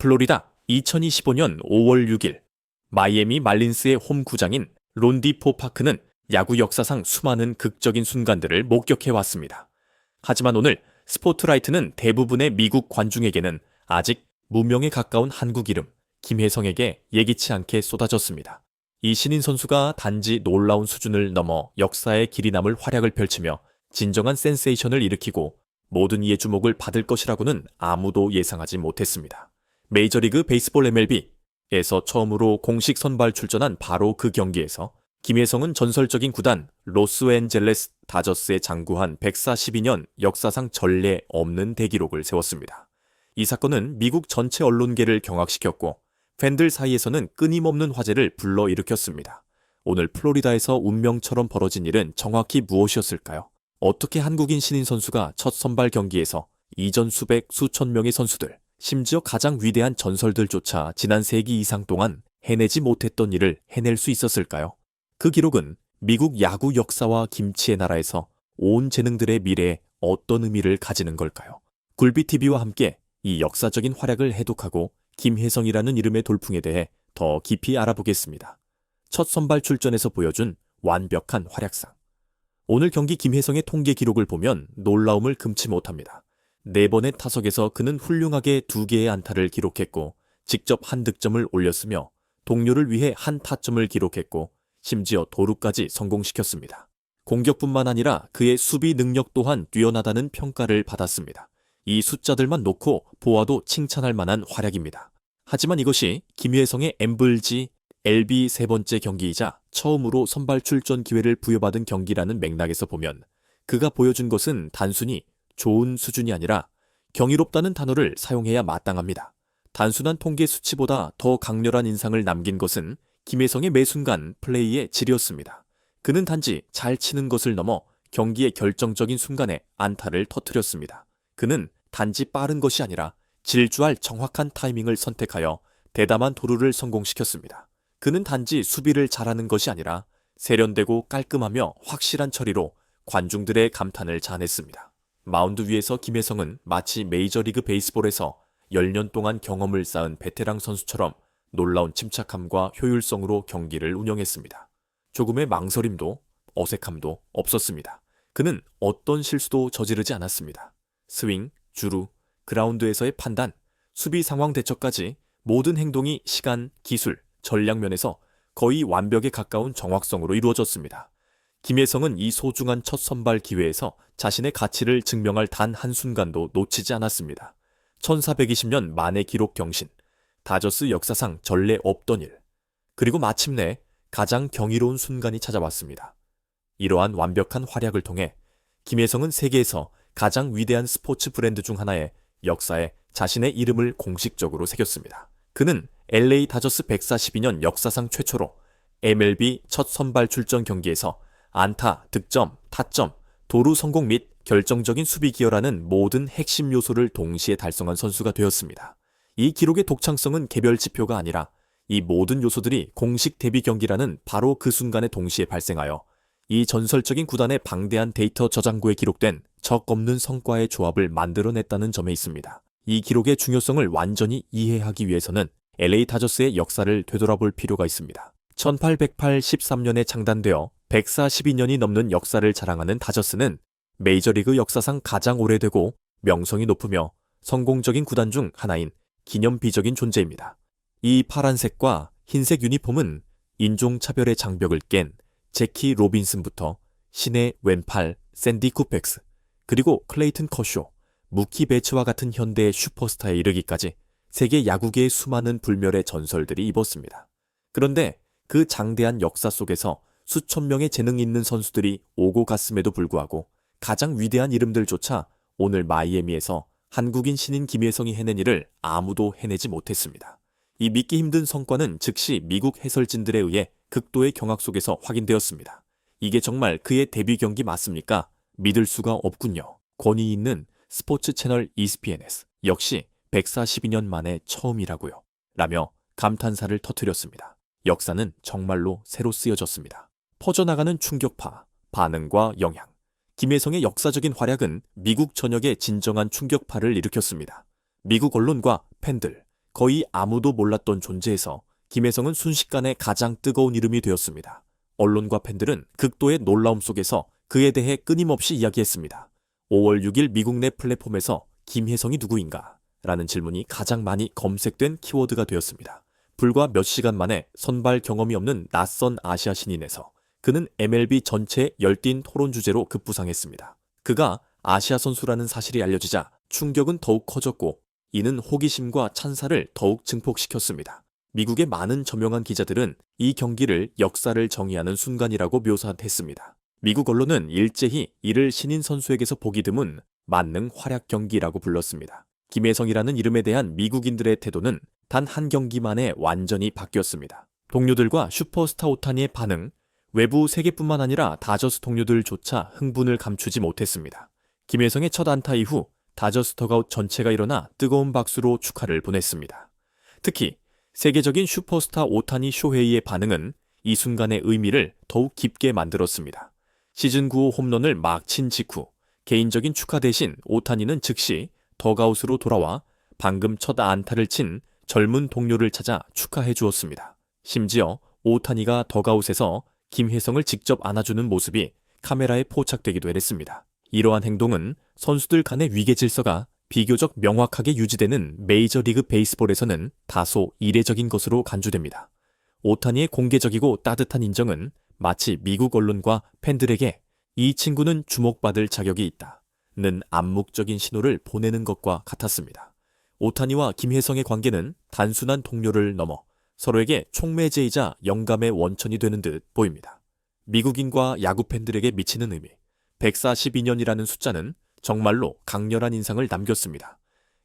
플로리다 2025년 5월 6일 마이애미 말린스의 홈 구장인 론디포 파크는 야구 역사상 수많은 극적인 순간들을 목격해 왔습니다. 하지만 오늘 스포트라이트는 대부분의 미국 관중에게는 아직 무명에 가까운 한국 이름 김혜성에게 예기치 않게 쏟아졌습니다. 이 신인 선수가 단지 놀라운 수준을 넘어 역사의 길이 남을 활약을 펼치며 진정한 센세이션을 일으키고 모든 이의 주목을 받을 것이라고는 아무도 예상하지 못했습니다. 메이저리그 베이스볼 MLB에서 처음으로 공식 선발 출전한 바로 그 경기에서 김혜성은 전설적인 구단 로스앤젤레스 다저스에 장구한 142년 역사상 전례 없는 대기록을 세웠습니다. 이 사건은 미국 전체 언론계를 경악시켰고 팬들 사이에서는 끊임없는 화제를 불러일으켰습니다. 오늘 플로리다에서 운명처럼 벌어진 일은 정확히 무엇이었을까요? 어떻게 한국인 신인 선수가 첫 선발 경기에서 이전 수백 수천 명의 선수들, 심지어 가장 위대한 전설들조차 지난 세기 이상 동안 해내지 못했던 일을 해낼 수 있었을까요? 그 기록은 미국 야구 역사와 김치의 나라에서 온 재능들의 미래에 어떤 의미를 가지는 걸까요? 굴비TV와 함께 이 역사적인 활약을 해독하고 김혜성이라는 이름의 돌풍에 대해 더 깊이 알아보겠습니다. 첫 선발 출전에서 보여준 완벽한 활약상. 오늘 경기 김혜성의 통계 기록을 보면 놀라움을 금치 못합니다. 4번의 타석에서 그는 훌륭하게 2개의 안타를 기록했고 직접 한 득점을 올렸으며 동료를 위해 한 타점을 기록했고 심지어 도루까지 성공시켰습니다. 공격뿐만 아니라 그의 수비 능력 또한 뛰어나다는 평가를 받았습니다. 이 숫자들만 놓고 보아도 칭찬할 만한 활약입니다. 하지만 이것이 김혜성의 엠블지 LB 세 번째 경기이자 처음으로 선발 출전 기회를 부여받은 경기라는 맥락에서 보면 그가 보여준 것은 단순히 좋은 수준이 아니라 경이롭다는 단어를 사용해야 마땅합니다. 단순한 통계 수치보다 더 강렬한 인상을 남긴 것은 김혜성의 매 순간 플레이의 질이었습니다. 그는 단지 잘 치는 것을 넘어 경기의 결정적인 순간에 안타를 터뜨렸습니다. 그는 단지 빠른 것이 아니라 질주할 정확한 타이밍을 선택하여 대담한 도루를 성공시켰습니다. 그는 단지 수비를 잘하는 것이 아니라 세련되고 깔끔하며 확실한 처리로 관중들의 감탄을 자아냈습니다. 마운드 위에서 김혜성은 마치 메이저리그 베이스볼에서 10년 동안 경험을 쌓은 베테랑 선수처럼 놀라운 침착함과 효율성으로 경기를 운영했습니다. 조금의 망설임도 어색함도 없었습니다. 그는 어떤 실수도 저지르지 않았습니다. 스윙, 주루, 그라운드에서의 판단, 수비 상황 대처까지 모든 행동이 시간, 기술, 전략 면에서 거의 완벽에 가까운 정확성으로 이루어졌습니다. 김혜성은 이 소중한 첫 선발 기회에서 자신의 가치를 증명할 단 한순간도 놓치지 않았습니다. 1420년 만회 기록 경신, 다저스 역사상 전례 없던 일, 그리고 마침내 가장 경이로운 순간이 찾아왔습니다. 이러한 완벽한 활약을 통해 김혜성은 세계에서 가장 위대한 스포츠 브랜드 중 하나의 역사에 자신의 이름을 공식적으로 새겼습니다. 그는 LA 다저스 142년 역사상 최초로 MLB 첫 선발 출전 경기에서 안타, 득점, 타점, 도루 성공 및 결정적인 수비 기여라는 모든 핵심 요소를 동시에 달성한 선수가 되었습니다. 이 기록의 독창성은 개별 지표가 아니라 이 모든 요소들이 공식 데뷔 경기라는 바로 그 순간에 동시에 발생하여 이 전설적인 구단의 방대한 데이터 저장고에 기록된 적 없는 성과의 조합을 만들어냈다는 점에 있습니다. 이 기록의 중요성을 완전히 이해하기 위해서는 LA 다저스의 역사를 되돌아볼 필요가 있습니다. 1883년에 창단되어 142년이 넘는 역사를 자랑하는 다저스는 메이저리그 역사상 가장 오래되고 명성이 높으며 성공적인 구단 중 하나인 기념비적인 존재입니다. 이 파란색과 흰색 유니폼은 인종차별의 장벽을 깬 제키 로빈슨부터 신의 왼팔 샌디 쿠펙스, 그리고 클레이튼 커쇼, 무키 베츠와 같은 현대의 슈퍼스타에 이르기까지 세계 야구계의 수많은 불멸의 전설들이 입었습니다. 그런데 그 장대한 역사 속에서 수천 명의 재능 있는 선수들이 오고 갔음에도 불구하고 가장 위대한 이름들조차 오늘 마이애미에서 한국인 신인 김혜성이 해낸 일을 아무도 해내지 못했습니다. 이 믿기 힘든 성과는 즉시 미국 해설진들에 의해 극도의 경악 속에서 확인되었습니다. 이게 정말 그의 데뷔 경기 맞습니까? 믿을 수가 없군요. 권위 있는 스포츠 채널 ESPN에서 역시 142년 만에 처음이라고요. 라며 감탄사를 터뜨렸습니다. 역사는 정말로 새로 쓰여졌습니다. 퍼져나가는 충격파, 반응과 영향. 김혜성의 역사적인 활약은 미국 전역에 진정한 충격파를 일으켰습니다. 미국 언론과 팬들, 거의 아무도 몰랐던 존재에서 김혜성은 순식간에 가장 뜨거운 이름이 되었습니다. 언론과 팬들은 극도의 놀라움 속에서 그에 대해 끊임없이 이야기했습니다. 5월 6일 미국 내 플랫폼에서 김혜성이 누구인가? 라는 질문이 가장 많이 검색된 키워드가 되었습니다. 불과 몇 시간 만에 선발 경험이 없는 낯선 아시아 신인에서 그는 MLB 전체 열띤 토론 주제로 급부상했습니다. 그가 아시아 선수라는 사실이 알려지자 충격은 더욱 커졌고 이는 호기심과 찬사를 더욱 증폭시켰습니다. 미국의 많은 저명한 기자들은 이 경기를 역사를 정의하는 순간이라고 묘사했습니다. 미국 언론은 일제히 이를 신인 선수에게서 보기 드문 만능 활약 경기라고 불렀습니다. 김혜성이라는 이름에 대한 미국인들의 태도는 단 한 경기 만에 완전히 바뀌었습니다. 동료들과 슈퍼스타 오타니의 반응, 외부 세계뿐만 아니라 다저스 동료들조차 흥분을 감추지 못했습니다. 김혜성의 첫 안타 이후 다저스 덕아웃 전체가 일어나 뜨거운 박수로 축하를 보냈습니다. 특히 세계적인 슈퍼스타 오타니 쇼헤이의 반응은 이 순간의 의미를 더욱 깊게 만들었습니다. 시즌 9호 홈런을 막 친 직후 개인적인 축하 대신 오타니는 즉시 덕아웃으로 돌아와 방금 첫 안타를 친 젊은 동료를 찾아 축하해 주었습니다. 심지어 오타니가 덕아웃에서 김혜성을 직접 안아주는 모습이 카메라에 포착되기도 했습니다. 이러한 행동은 선수들 간의 위계 질서가 비교적 명확하게 유지되는 메이저리그 베이스볼에서는 다소 이례적인 것으로 간주됩니다. 오타니의 공개적이고 따뜻한 인정은 마치 미국 언론과 팬들에게 이 친구는 주목받을 자격이 있다는 암묵적인 신호를 보내는 것과 같았습니다. 오타니와 김혜성의 관계는 단순한 동료를 넘어 서로에게 촉매제이자 영감의 원천이 되는 듯 보입니다. 미국인과 야구 팬들에게 미치는 의미, 142년이라는 숫자는 정말로 강렬한 인상을 남겼습니다.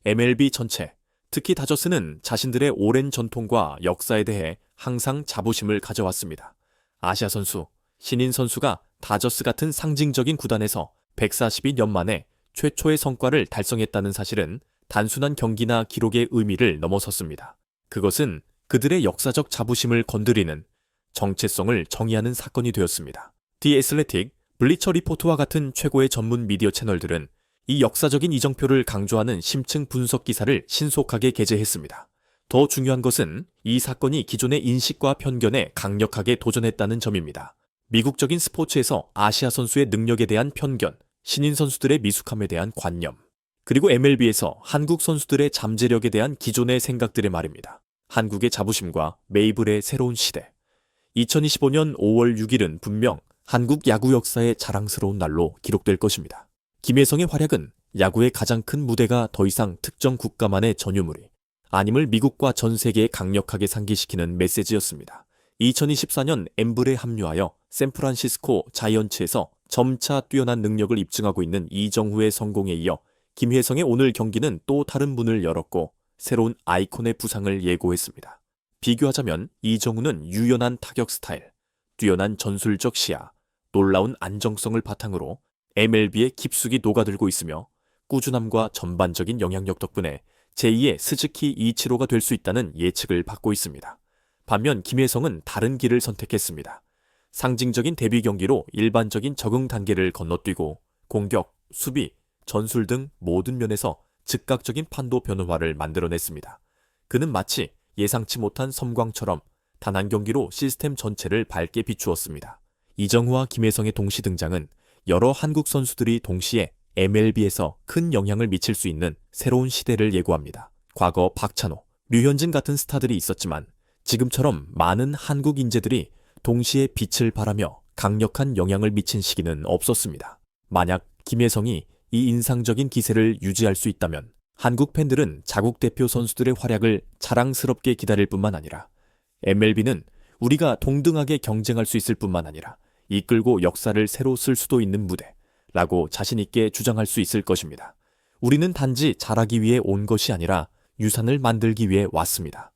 MLB 전체, 특히 다저스는 자신들의 오랜 전통과 역사에 대해 항상 자부심을 가져왔습니다. 아시아 선수, 신인 선수가 다저스 같은 상징적인 구단에서 142년 만에 최초의 성과를 달성했다는 사실은 단순한 경기나 기록의 의미를 넘어섰습니다. 그것은 그들의 역사적 자부심을 건드리는 정체성을 정의하는 사건이 되었습니다. 디 애슬레틱, 블리처 리포트와 같은 최고의 전문 미디어 채널들은 이 역사적인 이정표를 강조하는 심층 분석 기사를 신속하게 게재했습니다. 더 중요한 것은 이 사건이 기존의 인식과 편견에 강력하게 도전했다는 점입니다. 미국적인 스포츠에서 아시아 선수의 능력에 대한 편견, 신인 선수들의 미숙함에 대한 관념, 그리고 MLB에서 한국 선수들의 잠재력에 대한 기존의 생각들의 말입니다. 한국의 자부심과 메이블의 새로운 시대. 2025년 5월 6일은 분명 한국 야구 역사의 자랑스러운 날로 기록될 것입니다. 김혜성의 활약은 야구의 가장 큰 무대가 더 이상 특정 국가만의 전유물이 아님을 미국과 전 세계에 강력하게 상기시키는 메시지였습니다. 2024년 엠블에 합류하여 샌프란시스코 자이언츠에서 점차 뛰어난 능력을 입증하고 있는 이정후의 성공에 이어 김혜성의 오늘 경기는 또 다른 문을 열었고 새로운 아이콘의 부상을 예고했습니다. 비교하자면 이정후는 유연한 타격 스타일, 뛰어난 전술적 시야, 놀라운 안정성을 바탕으로 MLB에 깊숙이 녹아들고 있으며 꾸준함과 전반적인 영향력 덕분에 제2의 스즈키 이치로가 될 수 있다는 예측을 받고 있습니다. 반면 김혜성은 다른 길을 선택했습니다. 상징적인 데뷔 경기로 일반적인 적응 단계를 건너뛰고 공격, 수비, 전술 등 모든 면에서 즉각적인 판도 변화를 만들어냈습니다. 그는 마치 예상치 못한 섬광처럼 단 한 경기로 시스템 전체를 밝게 비추었습니다. 이정후와 김혜성의 동시 등장은 여러 한국 선수들이 동시에 MLB에서 큰 영향을 미칠 수 있는 새로운 시대를 예고합니다. 과거 박찬호, 류현진 같은 스타들이 있었지만 지금처럼 많은 한국 인재들이 동시에 빛을 발하며 강력한 영향을 미친 시기는 없었습니다. 만약 김혜성이 이 인상적인 기세를 유지할 수 있다면 한국 팬들은 자국 대표 선수들의 활약을 자랑스럽게 기다릴 뿐만 아니라 MLB는 우리가 동등하게 경쟁할 수 있을 뿐만 아니라 이끌고 역사를 새로 쓸 수도 있는 무대라고 자신있게 주장할 수 있을 것입니다. 우리는 단지 잘하기 위해 온 것이 아니라 유산을 만들기 위해 왔습니다.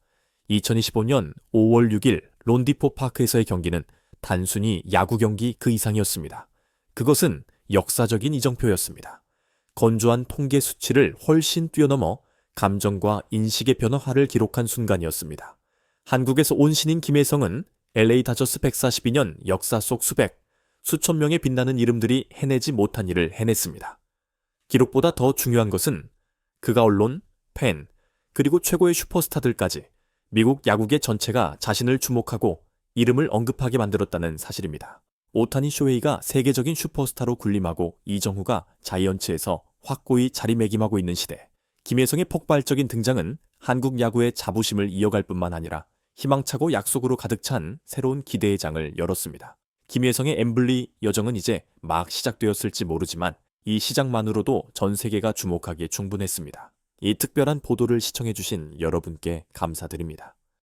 2025년 5월 6일 론디포 파크에서의 경기는 단순히 야구 경기 그 이상이었습니다. 그것은 역사적인 이정표였습니다. 건조한 통계 수치를 훨씬 뛰어넘어 감정과 인식의 변화를 기록한 순간이었습니다. 한국에서 온 신인 김혜성은 LA 다저스 142년 역사 속 수천 명의 빛나는 이름들이 해내지 못한 일을 해냈습니다. 기록보다 더 중요한 것은 그가 언론, 팬, 그리고 최고의 슈퍼스타들까지 미국 야구계 전체가 자신을 주목하고 이름을 언급하게 만들었다는 사실입니다. 오타니 쇼헤이가 세계적인 슈퍼스타로 군림하고 이정후가 자이언츠에서 확고히 자리매김하고 있는 시대, 김혜성의 폭발적인 등장은 한국 야구의 자부심을 이어갈 뿐만 아니라 희망차고 약속으로 가득 찬 새로운 기대의 장을 열었습니다. 김혜성의 엠블리 여정은 이제 막 시작되었을지 모르지만 이 시작만으로도 전 세계가 주목하기에 충분했습니다. 이 특별한 보도를 시청해주신 여러분께 감사드립니다.